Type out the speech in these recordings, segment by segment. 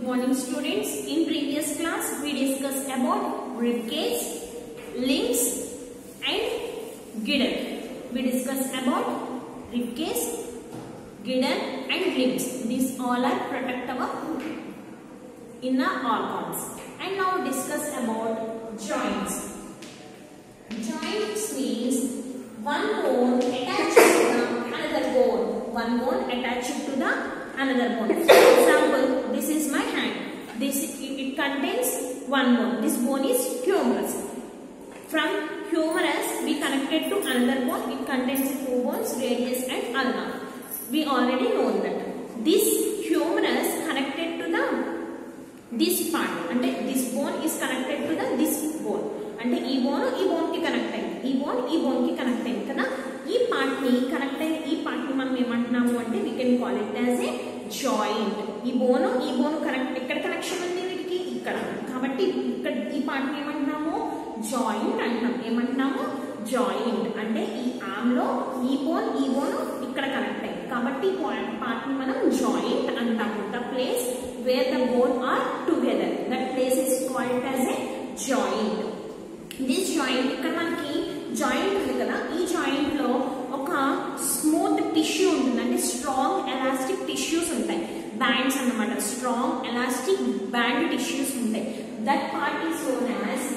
Good morning students. In previous class we discussed about rib cage, limbs and girdle. We discussed about rib cage, girdle and limbs. These all are protect our inner organs. And now discuss about joints. Joints means one bone attached to the another bone. One bone attached to the another bone. For example, this is my hand. It contains one bone. This bone is humerus. From humerus we connected to another bone. It contains two bones, radius and ulna. We already know that. This humerus connected to this part. And this bone is connected to this bone. అంటే ఈ bone కి connect అయింది, ఈ bone కి connect అయింది కదా. ఈ part ని కనెక్ట్ అయిన ఈ పార్ట్ ని మనం ఏమంటున్నాము అంటే we can call it as a joint. ఈ బోన్ కనెక్ట్, ఎక్కడ కనెక్షన్ ఉంది వీటికి? ఇక్కడ. కాబట్టి ఇక్కడ ఈ పార్ట్ ని ఏమంటున్నాము? జాయింట్ అంటున్నాం. ఏమంటున్నాము? జాయింట్. అంటే ఈ ఆర్మ్ లో ఈ బోన్ ఇక్కడ కనెక్ట్ అయింది కాబట్టి పార్ట్ ని మనం జాయింట్ అంటాము. The place where the bone are together, that place is called as a joint. This joint, ఇక్కడ మనకి జాయింట్ ఉంది కదా, ఈ జాయింట్ లో ఒక స్మూత్ టిష్యూ ఉంటుంది. అంటే స్ట్రాంగ్ ఎలాస్టిక్ టిష్యూస్ ఉంటాయి, బ్యాండ్స్ అన్నమాట. స్ట్రాంగ్ ఎలాస్టిక్ బ్యాండ్ టిష్యూస్ ఉంటాయి. That part is known as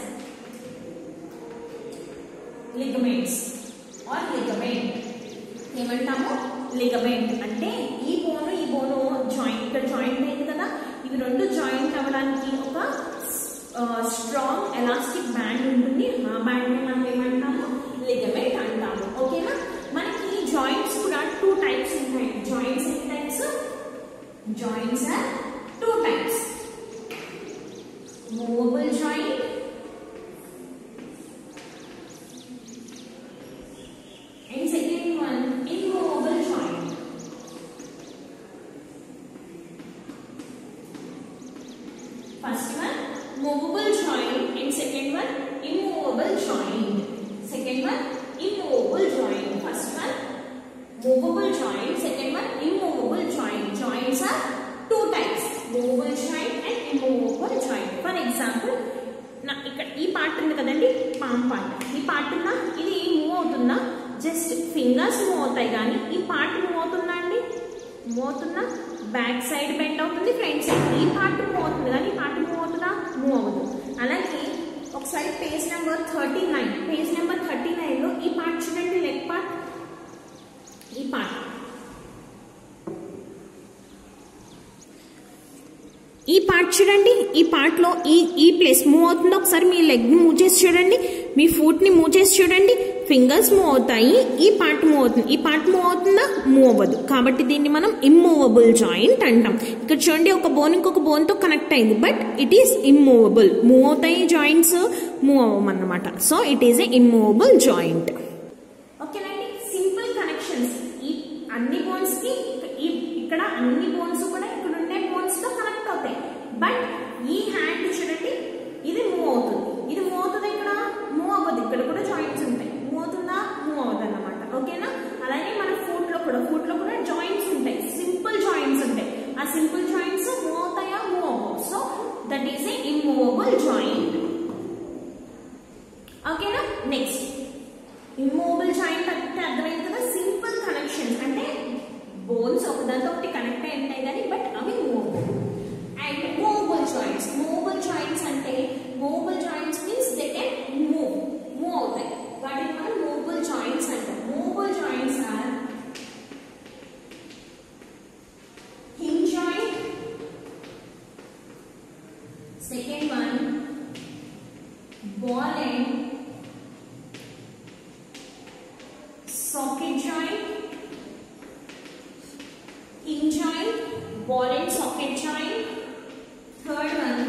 ligaments or ligament. ఏమంటాము? లిగమెంట్. అంటే ఈ బోను జాయింట్, ఇక్కడ జాయింట్ అయింది కదా, ఇవి రెండు జాయింట్ అవ్వడానికి ఒక స్ట్రాంగ్ ఎలాస్టిక్ బ్యాండ్ ఉంటుంది. ఆ బ్యాండ్ ని మనం ఏమంటాము? లిగమెంట్ అంటాము. ఓకేనా? మనకి జాయింట్స్ కూడా టూ టైప్స్ ఉంటాయి. జాయింట్స్ ఎన్ని types? Joints are two types. Movable joint and second one immovable joint. First one movable joint and second one immovable joint. Second one immovable joint. First one movable joint, second one immovable joint. Joints are two types, movable joint and immovable joint. For example, ఇక్కడ ఈ part ఉంది కదండి, palm part. ఈ part ఉందా, ఇది move అవుతుందా? Just fingers move అవుతాయి కానీ ఈ పార్ట్ మూవ్ అవుతుందా అండి? మూవ్ అవుతుందా? బ్యాక్ సైడ్ బెండ్ అవుతుంది, ఫ్రంట్ సైడ్. ఈ పార్ట్ మూవ్ అవుతుంది కానీ ఈ పార్ట్ మూవ్ అవుతుందా? మూవ్ అవ్వదు. అలాగే ఒకసారి పేజ్ నెంబర్ 39 లో ఈ పార్ట్ చూడండి, లెగ్ పార్ట్. ఈ పార్ట్ చూడండి, ఈ పార్ట్ లో ఈ ప్లేస్ మూవ్ అవుతుందో ఒకసారి మీ లెగ్ మూవ్ చేసి చూడండి, మీ ఫుట్ ని మూవ్ చేసి చూడండి. ఫింగర్స్ మూవ్ అవుతాయి, ఈ పార్ట్ మూవ్ అవుతుంది. ఈ పార్ట్ మూవ్ అవుతుందా? మూవ్ అవ్వదు. కాబట్టి దీన్ని మనం ఇమ్మూవబుల్ జాయింట్ అంటాం. ఇక్కడ చూడండి, ఒక బోన్ ఇంకొక బోన్ తో కనెక్ట్ అయింది, but it is immovable. Move అవుతాయి జాయింట్స్, మూవ్ అవ్వమన్నమాట. So it is a immovable joint. ఓకేనండి, సింపుల్ కనెక్షన్స్. ఈ అన్ని బోన్స్ కి ఇక్కడ అన్ని బోన్స్ కూడా ఇక్కడ ఉండే బోన్స్ తో కనెక్ట్ అవుతాయి. బట్ ఈ హ్యాండ్ చూడండి, ఇది మూవ్ అవుతుంది, ఇది మూవ్ అవుతుంది, ఇక్కడ మూవ్ అవ్వదు. ఇక్కడ కూడా జాయింట్స్ ఉంటాయి. మూవ్ అవుతుందా? మూవ్ అవ్వదు అన్నమాట. ఓకేనా? అలాగే మన ఫుట్ లో కూడా జాయింట్స్ ఉంటాయి, సింపుల్ జాయింట్స్ ఉంటాయి. ఆ సింపుల్ జాయింట్స్ మూవ్ అవుతాయా? మూవ్ అవ్వవు. So that is a immovable joint. ఓకేనా? నెక్స్ట్ ఇమ్మూవబుల్ జాయింట్ అంటే అర్థమైంది కదా, సింపుల్ కనెక్షన్స్. అంటే బోన్స్ ఒకదాంతో ఒకటి కనెక్ట్ అయి ఉంటాయి కానీ బట్ అవి move. And movable joints. Movable joints అంటే movable joints means they can move అవుతాయి. వాటిని మనం మూవబుల్ జాయింట్స్ అంటాం. Movable joints are hinge joint, second one ball and socket joint, hinge joint, ball and socket joint. Third one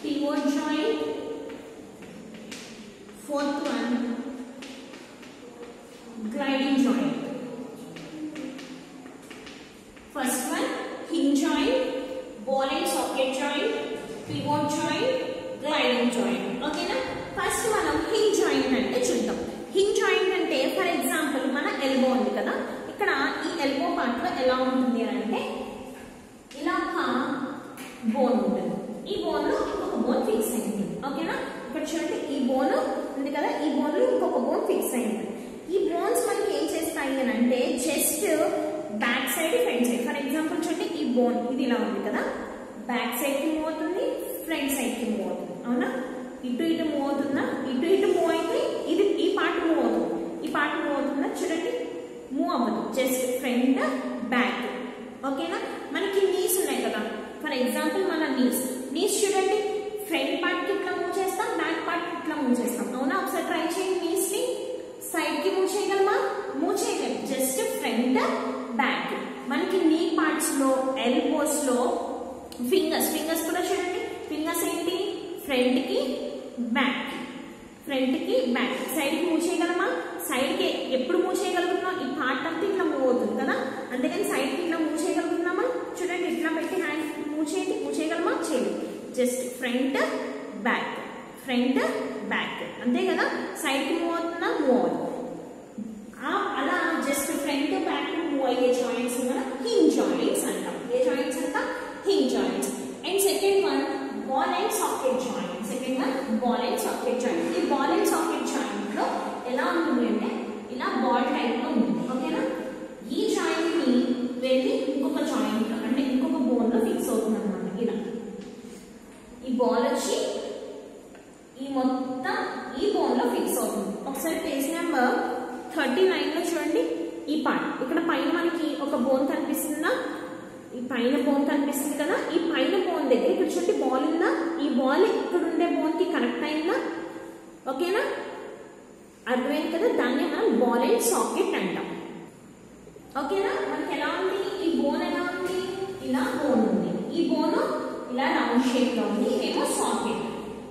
pivot joint. Fourth one gliding joint. First one hinge joint, ball and socket joint, pivot joint, gliding joint. Okay na? First మనం hinge joint అంటే చూద్దాం. hinge joint అంటే for example మన elbow ఉంది కదా, ఇక్కడ ఈ elbow part లో ఎలా ఉంటుంది అంటే ఇలా బోన్ ఉంటుంది. ఈ బోన్ లో ఇంకొక బోన్ ఫిక్స్ అయి ఉంటుంది. ఓకేనా, ఇక్కడ చూడండి ఈ బోన్ ఉంది కదా, ఈ బోన్ లో ఇంకొక బోన్ ఫిక్స్ అయి ఉంటుంది. ఈ బోన్స్ మనకి ఏం చేస్తాయి అని అంటే just back side front side. For example చూడండి ఈ బోన్ ఇది ఇలా ఉంది కదా, బ్యాక్ సైడ్ కి మూవ్ అవుతుంది, ఫ్రంట్ సైడ్ కి మూవ్ అవుతుంది. అవునా, ఇటు ఇటు మూవ్ అవుతుందా, ఇటు ఇటు మూవ్ అయితే ఇది ఈ పార్ట్ మూవ్ అవుతుంది, ఈ పార్ట్ మూవ్ అవుతుందా చూడండి, మూవ్ అవ్వదు, జస్ట్ ఫ్రంట్ బ్యాక్. ఓకేనా, మనకి నీస్ ఉన్నాయి కదా, ఫర్ ఎగ్జాంపుల్ మన నీస్ చూడండి ఫ్రంట్ పార్ట్ కి ఇట్లా మూవ్ చేస్తాం, బ్యాక్ పార్ట్ కి ఇట్లా మూవ్ చేస్తాం. అవునా, ఒకసారి ట్రై చేయండి. నీస్ ని సైడ్ కి మూవ్ చేయగలమా, మూవ్ చేయలేము, జస్ట్ ఫ్రంట్ బ్యాక్. మనకి నీ పార్ట్స్ లో ఎల్బోస్ లో ఫింగర్స్ కూడా చూడండి, ఫింగర్స్ ఏంటి ఫ్రంట్ కి బ్యాక్, ఫ్రంట్ కి బ్యాక్. సైడ్ కి మూవ్ చేయగలమా, సైడ్ కి ఎప్పుడు మూవ్ చేయగలుగుతున్నాం, ఈ పార్ట్ అంతా ఇట్లా మూవ్ అవుతుంది కదా, అందుకని సైడ్ కి ఇట్లా మూవ్ చేయగలుగుతున్నామా చూడండి, ఇట్లా పెట్టి హ్యాండ్ మూవ్ చేయండి, మూవ్ చేయగలమా, చేయలేదు, just front back, front back, అంతే కదా. సైడ్ కి మూవ్ అవుతుందా, మూవ్ అవుతుంది. అలా జస్ట్ ఫ్రంట్ బ్యాక్ మూవ్ అయ్యే జాయింట్స్ మనం హింజ్ జాయింట్స్ అంటాం. ఏ జాయింట్స్ అంటాం, hinge joints. And second one ball and socket joint. Second one ball and socket joint. ఈ బాల్ అండ్ సాకెట్ జాయింట్ లో ఎలా ఉంటుంది అంటే ఇలా బాల్ టైప్ లో ఉంటుంది. ఓకేనా, ఈ జాయింట్ ని వెళ్ళి ఇంకొక జాయింట్ అంటే ఇంకొక బోన్ లో ఫిక్స్ అవుతుంది అనమాట. ఇలా ఈ బాల్ వచ్చి ఈ మొత్తం ఈ బోన్ లో ఫిక్స్ అవుతుంది. ఒకసారి పేజ్ నెంబర్ 39 లో చూడండి, ఈ పార్ట్ ఇక్కడ పైన మనకి ఒక బోన్ కనిపిస్తుందా, ఈ పైన బోన్ కనిపిస్తుంది కదా, ఈ పైన బోన్ దగ్గర ఇక్కడ చూడండి బాల్ ఉందా, ఈ బాల్ ఇక్కడ ఉండే బోన్ కి కనెక్ట్ అయిందా. ఓకేనా, అర్థమైంది కదా, దాన్ని మనం బాల్ అండ్ సాకెట్ అంటాం. ఓకేనా, మనకి ఎలా ఉంది, ఈ బోన్ ఎలా ఉంది, ఇలా బోన్ ఉంది, ఈ బోన్ ఇలా రౌండ్ షేప్ లో ఉంది, ఇదేమో సాకెట్.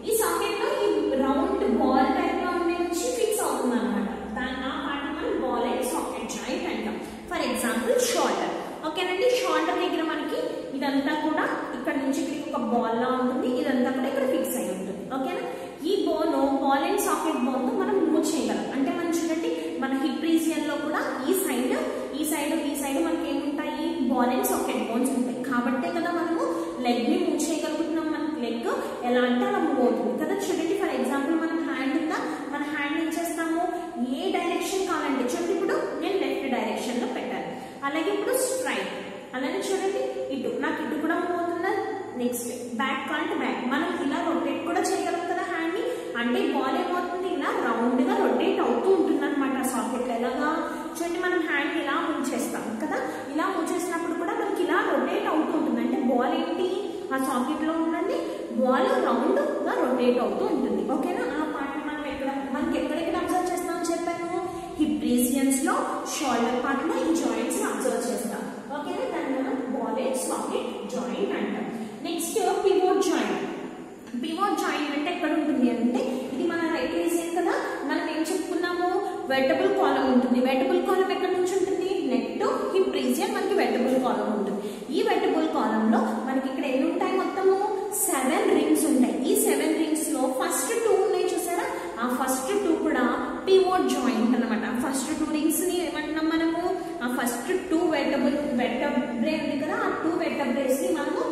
ఈ సాకెట్ లో ఈ రౌండ్ బాల్ టైప్ లో ఉండే వచ్చి ఫిక్స్ అవుతుంది అనమాట. దాన్ని ఆ పార్ట్ మనం బాల్ అండ్ సాకెట్ జాయింట్ అంటాం. For example shoulder. ఓకేనండి, షోల్డర్ దగ్గర మనకి ఇదంతా కూడా ఇక్కడ నుంచి ఇక్కడికి ఒక బాల్ లా ఉంటుంది, ఇదంతా కూడా ఇక్కడ ఫిక్స్ అయి ఉంటుంది. ఓకేనా, ఈ bone ball and socket bone తో మనం మూవ్ చేయగలం. అంటే మనం చూడండి మన హిప్ రీజియన్ లో కూడా ఈ సైడ్ మనకి ఏముంటాయి, బాల్ అండ్ సాకెట్ బోన్స్ ఉంటాయి. కాబట్టే కదా మనము లెగ్ ని మూవ్ చేయగలుగుతున్నాం. మన లెగ్ ఎలా అంటే అలా మూవ్ అవుతుంది కదా. చూడండి ఫర్ ఎగ్జాంపుల్ మన హ్యాండ్ ఉందా, మన హ్యాండ్ ఏం చేస్తాము, ఏ డైరెక్షన్ కావాలంటే చూడండి, ఇప్పుడు నేను లెఫ్ట్ డైరెక్షన్ లో పెట్టాను, అలాగే ఇప్పుడు స్ట్రైట్, అలానే చూడండి ఇటు నాకు ఇటు కూడా మూవ్ అవుతుందా. నెక్స్ట్ బ్యాక్ కాంటే బ్యాక్, మనం ఇలా రొటేట్ కూడా చేయగలం కదా హ్యాండ్ ని. అంటే బాల్ ఏమవుతుంది, ఇలా రౌండ్ గా రొటేట్ అవుతూ ఉంటుంది అనమాట సాకెట్. ఎలాగా చూడండి, మనం హ్యాండ్ ఇలా మూవ్ చేస్తాం కదా, ఇలా మూవ్ చేసినప్పుడు కూడా మనకి ఇలా రొటేట్ అవుతూ ఉంటుంది. అంటే బాల్ ఏంటి, ఆ సాకెట్ లో ఉండండి బాల్ రౌండ్ గా రొటేట్ అవుతూ ఉంటుంది. ఓకేనా, ఆ పార్ట్ మనం మనకి ఎక్కడెక్కడ అబ్జర్వ్ చేస్తామని చెప్పాను, హిప్ రీజియన్స్ లో, షోల్డర్ పార్ట్ లో ఈ జాయింట్స్ అబ్జర్వ్ చేస్తాం. ఓకేనా, దాన్ని మనం బాల్ అండ్ సాకెట్ జాయింట్ అంటాం. Next pivot joint. Pivot joint అంటే ఎక్కడ ఉంటుంది అంటే ఇది మన రైట్ రీజియన్ కదా, మనం ఏం చెప్పుకున్నాము, వెర్టబుల్ కాలమ్ ఉంటుంది. వెర్టబుల్ కాలమ్ ఎక్కడ నుంచి ఉంటుంది, నెక్ టు హిప్ రీజియన్ మనకి వెర్టబుల్ కాలమ్ ఉంటుంది. ఈ వెర్టబుల్ కాలమ్ లో మనకి ఇక్కడ ఎన్ని ఉంటాయి, మొత్తము 7 రింగ్స్ ఉంటాయి. ఈ 7 రింగ్స్ లో ఫస్ట్ 2 ఉన్నాయి చూసారా, ఆ ఫస్ట్ 2 కూడా పివోట్ జాయింట్ అన్నమాట. ఫస్ట్ 2 రింగ్స్ ని ఏమంటున్నాం మనము, ఆ ఫస్ట్ 2 వెర్టబ్రే ఉంది కదా, ఆ 2 వెర్టబ్రేస్ ని మనము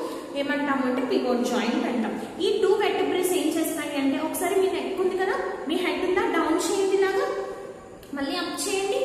ఏమంటాము అంటే పివోట్ జాయింట్ అంటాం. ఈ 2 వెర్టబ్రేస్ ఏం చేస్తాయి అంటే, ఒకసారి మీ నెక్ ఉంది కదా, మీ హెడ్ ఉందా, డౌన్ చేయండి ఇలాగా, మళ్ళీ అప్ చేయండి,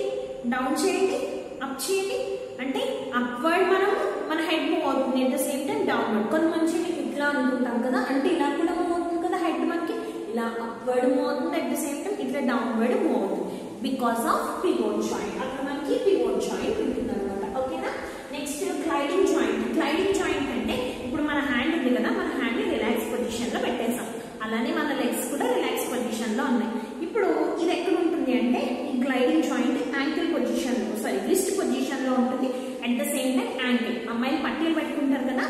డౌన్ చేయండి, అప్ చేయండి. అంటే అప్వర్డ్ మనం మన హెడ్ మూవ్ అవుతుంది, at the same time downward. కొంతమంది ఇట్లా అనుకుంటాం కదా, అంటే ఇలా కూడా మూవ్ అవుతుంది కదా హెడ్, మనకి ఇలా అప్వర్డ్ మూవ్ అవుతుంది, అట్ ద సేమ్ టైం ఇట్లా డౌన్వర్డ్ మూవ్ అవుతుంది, బికాస్ ఆఫ్ పివోట్ జాయింట్. అక్కడ మనకి పివోట్ జాయింట్ ఉంటుంది అనమాట. ఓకేనా, next gliding joint. Gliding joint అంటే ఇప్పుడు మన హ్యాండ్ ఉంది కదా, మన హ్యాండ్ ని రిలాక్స్ పొజిషన్ లో పెట్టేసాం, అలానే మన లెగ్స్ కూడా రిలాక్స్ పొజిషన్ లో ఉన్నాయి. ఇప్పుడు ఇది ఎక్కడ ఉంటుంది అంటే, ఈ గ్లైడింగ్ జాయింట్ యాంకిల్ పొజిషన్ లో, రిస్ట్ పొజిషన్ లో ఉంటుంది, at the same time ankle, అమ్మాయిలు పట్టీలు పెట్టుకుంటారు కదా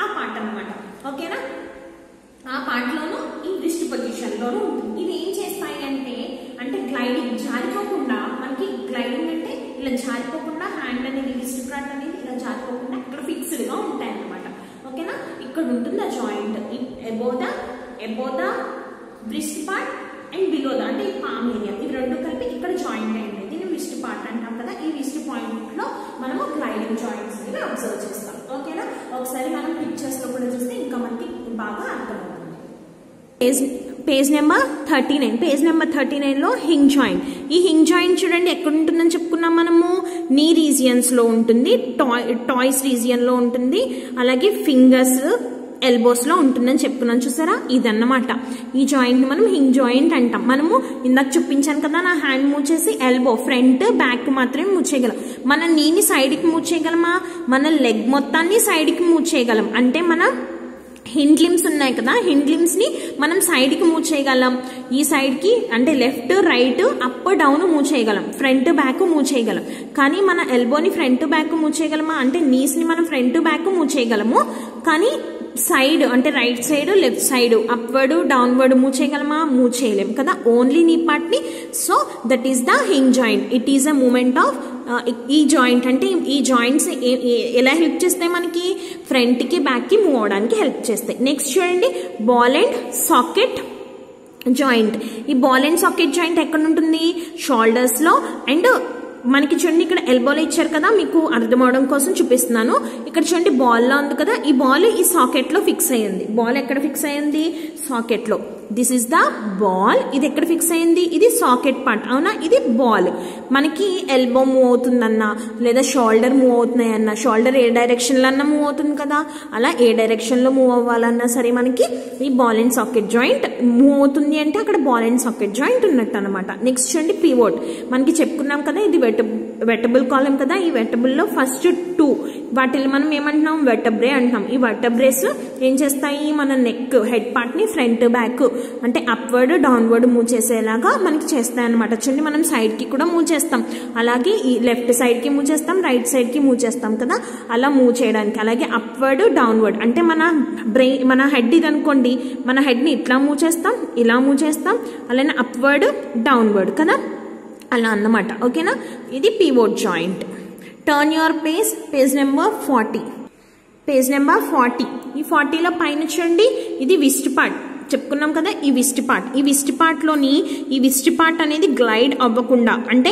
ఆ పార్ట్ అనమాట. ఓకేనా, ఆ పార్ట్ లోను ఈ రిస్ట్ పొజిషన్ లోను ఉంటుంది. ఇవి ఏం చేస్తాయి అంటే గ్లైడింగ్ జారిపోకుండా, మనకి గ్లైడింగ్ అంటే ఇలా జారిపోకుండా హ్యాండ్ అనేది రిస్ట్ పార్ట్ అనేది ఇలా జారిపోకుండా ఇక్కడ ఫిక్స్డ్ గా ఉంటాయి అన్నమాట. ఓకేనా, ఇక్కడ ఉంటుంది ఆ joint above the wrist part and below the అంటే పామ్ ఏరియా, ఇవి రెండు కలిపి ఇక్కడ జాయింట్ అయింది. దీన్ని రిస్ట్ పార్ట్ అంటాం కదా. ఈ రిస్ట్ పాయింట్ లో మనము గ్లైడింగ్ జాయింట్స్ అనేవి అబ్జర్వ్ చేస్తాం. ఓకేనా, ఒకసారి మనం పిక్చర్స్ లో కూడా చూస్తే ఇంకా బాగా అర్థమవుతుంది. Page number 39. పేజ్ నెంబర్ 39 లో హింగ్ జాయింట్. ఈ హింగ్ జాయింట్ చూడండి ఎక్కడ ఉంటుందని చెప్పుకున్నాం మనము. నీ రీజియన్స్ లో ఉంటుంది, టాయ్స్ రీజియన్ లో ఉంటుంది, అలాగే ఫింగర్స్ ఎల్బోస్ లో ఉంటుందని చెప్పుకున్నాం. చూసారా, ఇదన్నమాట ఈ జాయింట్ ని మనం హింగ్ జాయింట్ అంటాం. మనము ఇందాక చూపించాను కదా, నా హ్యాండ్ మూవ్ చేసి ఎల్బో ఫ్రంట్ బ్యాక్ మాత్రమే మూవ్ చేయగలం. మన నీని సైడ్ కి మూవ్ చేయగలమా, మన లెగ్ మొత్తాన్ని సైడ్ కి మూవ్ చేయగలం. అంటే మన హిండ్ లిమ్స్ ఉన్నాయి కదా, హిండ్ లిమ్స్ ని మనం సైడ్ కి మూవ్ చేయగలం. ఈ సైడ్ కి అంటే left right up down move చేయగలం, ఫ్రంట్ బ్యాక్ మూవ్ చేయగలం. కానీ మన ఎల్బోని ఫ్రంట్ బ్యాక్ మూవ్ చేయగలమా అంటే నీస్ ని మనం ఫ్రంట్ బ్యాక్ మూవ్ చేయగలము. కానీ సైడ్ అంటే right side left side upward downward move చేయగలమా, మూవ్ చేయలేం కదా, ఓన్లీ నీ పార్ట్ ని. So that is the hinge joint. It is a movement of ఈ జాయింట్. అంటే ఈ జాయింట్స్ ఎలా హెల్ప్ చేస్తాయి మనకి, ఫ్రంట్ కి బ్యాక్ కి మూవ్ అవడానికి హెల్ప్ చేస్తాయి. నెక్స్ట్ చూడండి, బాల్ అండ్ సాకెట్ జాయింట్. ఈ బాల్ అండ్ సాకెట్ జాయింట్ ఎక్కడ ఉంటుంది, షోల్డర్స్ లో. అండ్ మనకి చూడండి ఇక్కడ ఎల్బోలో ఇచ్చారు కదా, మీకు అర్థం అవడం కోసం చూపిస్తున్నాను. ఇక్కడ చూడండి బాల్ లా ఉంది కదా, ఈ బాల్ ఈ సాకెట్ లో ఫిక్స్ అయ్యింది. బాల్ ఎక్కడ ఫిక్స్ అయ్యింది, సాకెట్ లో. This is the ball. ఇది ఎక్కడ ఫిక్స్ అయ్యింది, ఇది సాకెట్ పార్ట్. అవునా, ఇది బాల్. మనకి ఎల్బో మూవ్ అవుతుందన్నా లేదా షోల్డర్ మూవ్ అవుతున్నాయన్నా, షోల్డర్ ఏ డైరెక్షన్ లో అన్నా మూవ్ అవుతుంది కదా, అలా ఏ డైరెక్షన్ లో మూవ్ అవ్వాలన్నా సరే మనకి ఈ ball and socket joint move అవుతుంది అంటే అక్కడ బాల్ అండ్ సాకెట్ జాయింట్ ఉన్నట్టు అనమాట. నెక్స్ట్ చూడండి, పివోట్. మనకి చెప్పుకున్నాం కదా, ఇది వెటబుల్ కాలం కదా. ఈ వెటబుల్ లో ఫస్ట్ 2 వాటిని మనం ఏమంటున్నాం, వెటబ్రే అంటున్నాం. ఈ వెటబ్రేస్ ఏం చేస్తాయి, మన నెక్ హెడ్ పార్ట్ ని ఫ్రంట్ బ్యాక్ అంటే అప్వర్డ్ డౌన్వర్డ్ మూవ్ చేసేలాగా మనకి చేస్తాయి అనమాట. చూడండి, మనం సైడ్ కి కూడా మూవ్ చేస్తాం, అలాగే ఈ లెఫ్ట్ సైడ్ కి మూవ్ చేస్తాం, రైట్ సైడ్ కి మూవ్ చేస్తాం కదా, అలా మూవ్ చేయడానికి. అలాగే అప్వర్డ్ డౌన్వర్డ్ అంటే మన హెడ్ ఇది అనుకోండి, మన హెడ్ ని ఇట్లా మూవ్ చేస్తాం, ఇలా మూవ్ చేస్తాం, అలానే అప్వర్డ్ డౌన్వర్డ్ కదా, అలా అన్నమాట. ఓకేనా, ఇది pivot joint. Turn your page number 40. Page number 40. ఈ 40లో పైన చూడండి, ఇది విస్ట్ పార్ట్ చెప్పుకున్నాం కదా. ఈ విస్ట్ పార్ట్ లోని ఈ విస్ట్ పార్ట్ అనేది గ్లైడ్ అవ్వకుండా అంటే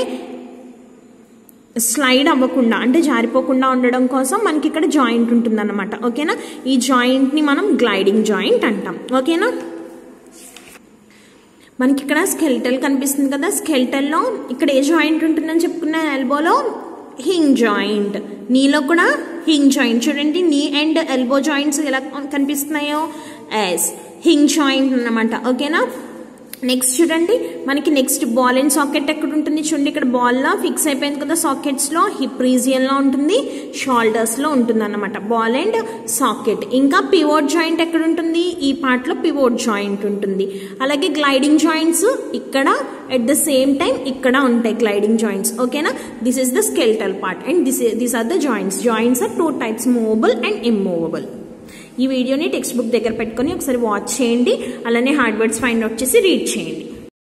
స్లైడ్ అవ్వకుండా అంటే జారిపోకుండా ఉండడం కోసం మనకి ఇక్కడ జాయింట్ ఉంటుంది అన్నమాట. ఓకేనా, ఈ జాయింట్ ని మనం గ్లైడింగ్ జాయింట్ అంటాం. ఓకేనా, మనకి ఇక్కడ స్కెల్టల్ కనిపిస్తుంది కదా, స్కెల్టల్ లో ఇక్కడ ఏ జాయింట్ ఉంటుందని చెప్పుకున్నా, ఎల్బోలో హింగ్ జాయింట్, నీలో కూడా హింగ్ జాయింట్. చూడండి, నీ అండ్ ఎల్బో జాయింట్స్ ఎలా కనిపిస్తున్నాయో, ఎస్ హింగ్ జాయింట్ అన్నమాట. ఓకేనా, నెక్స్ట్ చూడండి, మనకి నెక్స్ట్ బాల్ అండ్ సాకెట్ ఎక్కడ ఉంటుంది, చూడండి ఇక్కడ బాల్ లా ఫిక్స్ అయిపోయింది కదా, సాకెట్స్ లో హిప్ రీజియన్ లో ఉంటుంది, షోల్డర్స్ లో ఉంటుంది అన్నమాట బాల్ అండ్ సాకెట్. ఇంకా పివోట్ జాయింట్ ఎక్కడ ఉంటుంది, ఈ పార్ట్ లో పివోట్ జాయింట్ ఉంటుంది. అలాగే గ్లైడింగ్ జాయింట్స్ ఇక్కడ ఎట్ ద సేమ్ టైం ఇక్కడ ఉంటాయి గ్లైడింగ్ జాయింట్స్. ఓకేనా, this is the skeletal part and these are the joints. Joints are 2 types, movable and immovable. ఈ వీడియోని టెక్స్ట్ బుక్ దగ్గర పెట్టుకొని ఒకసారి వాచ్ చేయండి, అలానే హార్డ్ వర్డ్స్ ఫైండ్ అవుట్ చేసి రీడ్ చేయండి.